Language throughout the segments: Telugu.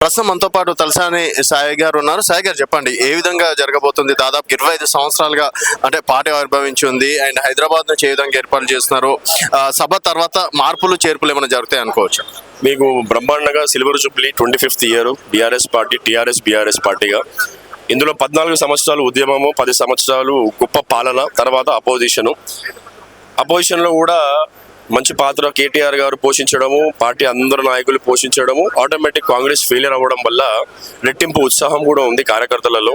ప్రస్తుతం మనతో పాటు తలసాని సాయి గారు ఉన్నారు. సాయి గారు చెప్పండి, ఏ విధంగా జరగబోతుంది? దాదాపు 25 సంవత్సరాలుగా అంటే పార్టీ ఆవిర్భవించి ఉంది అండ్ హైదరాబాద్ నుంచి ఏ విధంగా ఏర్పాటు చేస్తున్నారు? సభ తర్వాత మార్పులు చేర్పులు ఏమైనా జరుగుతాయి అనుకోవచ్చు? మీకు బ్రహ్మాండంగా silver Jubilee 25th year BRS party, BRS పార్టీగా ఇందులో 14 సంవత్సరాలు ఉద్యమము, 10 సంవత్సరాలు గొప్ప పాలన, తర్వాత అపోజిషన్లో కూడా మంచి పాత్ర కేటీఆర్ గారు పోషించడము, పార్టీ అందరు నాయకులు పోషించడము, ఆటోమేటిక్ కాంగ్రెస్ ఫెయిలియర్ అవ్వడం వల్ల రెట్టింపు ఉత్సాహం కూడా ఉంది కార్యకర్తలలో.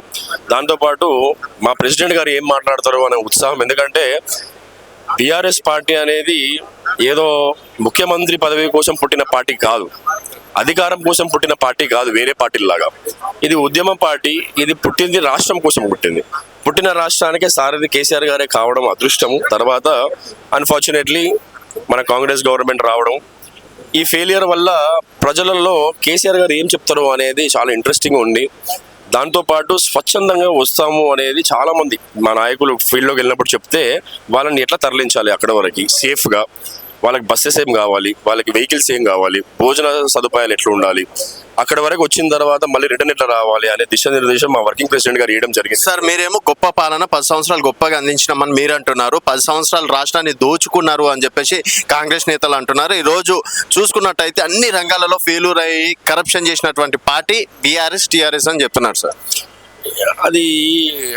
దాంతోపాటు మా ప్రెసిడెంట్ గారు ఏం మాట్లాడతారో అనే ఉత్సాహం, ఎందుకంటే బీఆర్ఎస్ పార్టీ అనేది ఏదో ముఖ్యమంత్రి పదవి కోసం పుట్టిన పార్టీ కాదు, అధికారం కోసం పుట్టిన పార్టీ కాదు, వేరే పార్టీలాగా. ఇది ఉద్యమ పార్టీ, ఇది పుట్టింది రాష్ట్రం కోసం పుట్టిన రాష్ట్రానికే సారథి కేసీఆర్ గారే కావడం అదృష్టము. తర్వాత అన్ఫార్చునేట్లీ మన కాంగ్రెస్ గవర్నమెంట్ రావడం, ఈ ఫెయిలియర్ వల్ల ప్రజలలో కేసీఆర్ గారు ఏం చెప్తారో అనేది చాలా ఇంట్రెస్టింగ్ ఉంది. దాంతోపాటు స్వచ్ఛందంగా వస్తాము అనేది చాలామంది మా నాయకులు ఫీల్డ్లోకి వెళ్ళినప్పుడు చెప్తే వాళ్ళని ఎట్లా తరలించాలి అక్కడ వరకు సేఫ్గా, వాళ్ళకి బస్సెస్ ఏం కావాలి, వాళ్ళకి వెహికల్స్ ఏం కావాలి, భోజన సదుపాయాలు ఎట్లా ఉండాలి, అక్కడ వరకు వచ్చిన తర్వాత మళ్ళీ రిటర్న్ ఎట్లా రావాలి అనే దిశానిర్దేశం మా వర్కింగ్ ప్రెసిడెంట్ గారు ఇవ్వడం జరిగింది. సార్, మీరేమో గొప్ప పాలన 10 సంవత్సరాలు గొప్పగా అందించినామని మీరు అంటున్నారు, 10 సంవత్సరాలు రాష్ట్రాన్ని దోచుకున్నారు అని చెప్పేసి కాంగ్రెస్ నేతలు అంటున్నారు. ఈ రోజు చూసుకున్నట్టయితే అన్ని రంగాలలో ఫెయిల్యూర్ అయ్యి కరప్షన్ చేసినటువంటి పార్టీ టీఆర్ఎస్ అని చెప్తున్నారు సార్. అది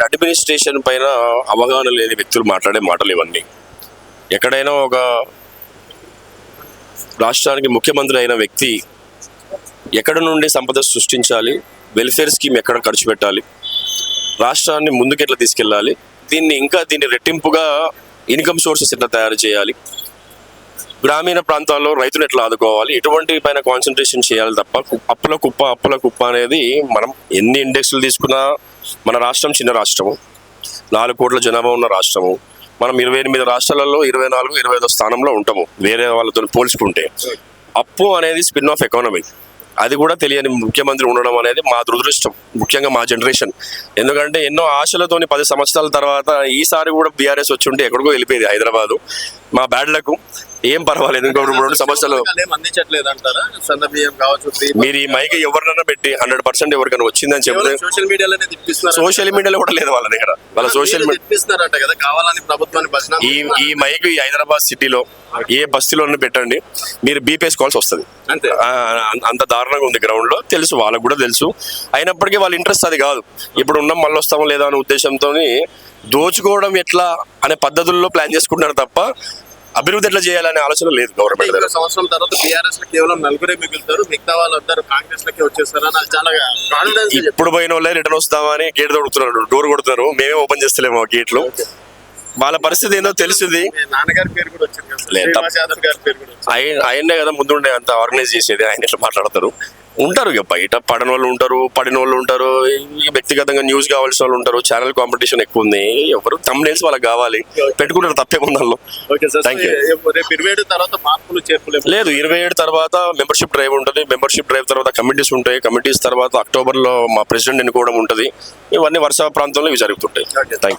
అడ్మినిస్ట్రేషన్ పైన అవగాహన లేని వ్యక్తులు మాట్లాడే మాటలు ఇవన్నీ. ఎక్కడైనా ఒక రాష్ట్రానికి ముఖ్యమంత్రి అయిన వ్యక్తి ఎక్కడ నుండి సంపద సృష్టించాలి, వెల్ఫేర్ స్కీమ్ ఎక్కడ ఖర్చు పెట్టాలి, రాష్ట్రాన్ని ముందుకు ఎట్లా తీసుకెళ్ళాలి, దీన్ని రెట్టింపుగా ఇన్కమ్ సోర్సెస్ ఎట్లా తయారు చేయాలి, గ్రామీణ ప్రాంతాల్లో రైతులు ఎట్లా ఆదుకోవాలి, ఇటువంటి పైన కాన్సన్ట్రేషన్ చేయాలి తప్ప అప్పుల కుప్ప అనేది మనం ఎన్ని ఇండెక్స్లు తీసుకున్నా మన రాష్ట్రం చిన్న రాష్ట్రము, 4 కోట్ల జనాభా ఉన్న రాష్ట్రము. మనం 28 రాష్ట్రాలలో 24, 25 స్థానంలో ఉంటాము వేరే వాళ్ళతో పోల్చుకుంటే. అప్పు అనేది స్పిన్ ఆఫ్ ఎకానమీ, అది కూడా తెలియని ముఖ్యమంత్రి ఉండడం అనేది మా దురదృష్టం, ముఖ్యంగా మా జనరేషన్. ఎందుకంటే ఎన్నో ఆశలతోని 10 సంవత్సరాల తర్వాత ఈసారి కూడా బీఆర్ఎస్ వచ్చి ఉంటే ఎక్కడికో వెళ్ళిపోయేది హైదరాబాదు. మా బ్యాడ్లకు ఏం పర్వాలేదు, ఇంకో 2 సంవత్సరాలు మీరు ఈ మైక్ ఎవరినైనా పెట్టి 100% ఎవరికైనా వచ్చిందని చెప్తే సోషల్ మీడియాలో కూడా లేదు వాళ్ళ దగ్గర. వాళ్ళ సోషల్ ఈ మైక్ ఈ హైదరాబాద్ సిటీలో ఏ బస్తీలో పెట్టండి, మీరు బీపీఎస్ కాల్స్ వస్తుంది. అంత దారుణంగా ఉంది గ్రౌండ్ లో, తెలుసు వాళ్ళకు కూడా తెలుసు. అయినప్పటికీ వాళ్ళ ఇంట్రెస్ట్ అది కాదు. ఇప్పుడు ఉన్నాం మళ్ళీ వస్తామో లేదా అనే ఉద్దేశంతో దోచుకోవడం ఎట్లా అనే పద్ధతుల్లో ప్లాన్ చేసుకుంటున్నారు తప్ప అభివృద్ధి ఎట్లా చేయాలనే ఆలోచన లేదు గవర్నమెంట్ దగ్గర. సంవత్సరం తర్వాత బీఆర్ఎస్ లో కేవలం 4 మిగులుతారు, మిగతా వాళ్ళందరూ కాంగ్రెస్ లకి వచ్చేస్తారు. చాలా ఇప్పుడు పోయిన వాళ్ళే రిటర్న్ వస్తామని గేట్ తొడుగుతున్నారు, డోర్ కొడుతున్నారు, మేమే ఓపెన్ చేస్తలేము ఆ గేట్లు. వాళ్ళ పరిస్థితి ఏందో తెలిసింది. నాన్నగారి పేరు కూడా వచ్చింది, ఆయనే కదా ముందుండే అంత ఆర్గనైజ్ చేసేది. ఆయన ఎట్లా మాట్లాడతారు? ఉంటారు ఇక బయట పడని వాళ్ళు ఉంటారు, పడిన వాళ్ళు ఉంటారు, వ్యక్తిగతంగా న్యూస్ కావాల్సిన వాళ్ళు ఉంటారు. ఛానల్ కాంపిటీషన్ ఎక్కువ ఉంది, ఎవరు తమ్నైల్స్ వాళ్ళకి కావాలి పెట్టుకుంటారు, తప్పేముంది అందులో. లేదు, 27 తర్వాత మెంబర్షిప్ డ్రైవ్ ఉంటుంది, మెంబర్షిప్ డ్రైవ్ తర్వాత కమిటీస్ ఉంటాయి, కమిటీస్ తర్వాత అక్టోబర్లో మా ప్రెసిడెంట్ ఎన్నుకోవడం ఉంటుంది. ఇవన్నీ వర్షా ప్రాంతంలో ఇవి జరుగుతుంటాయి. Thank you.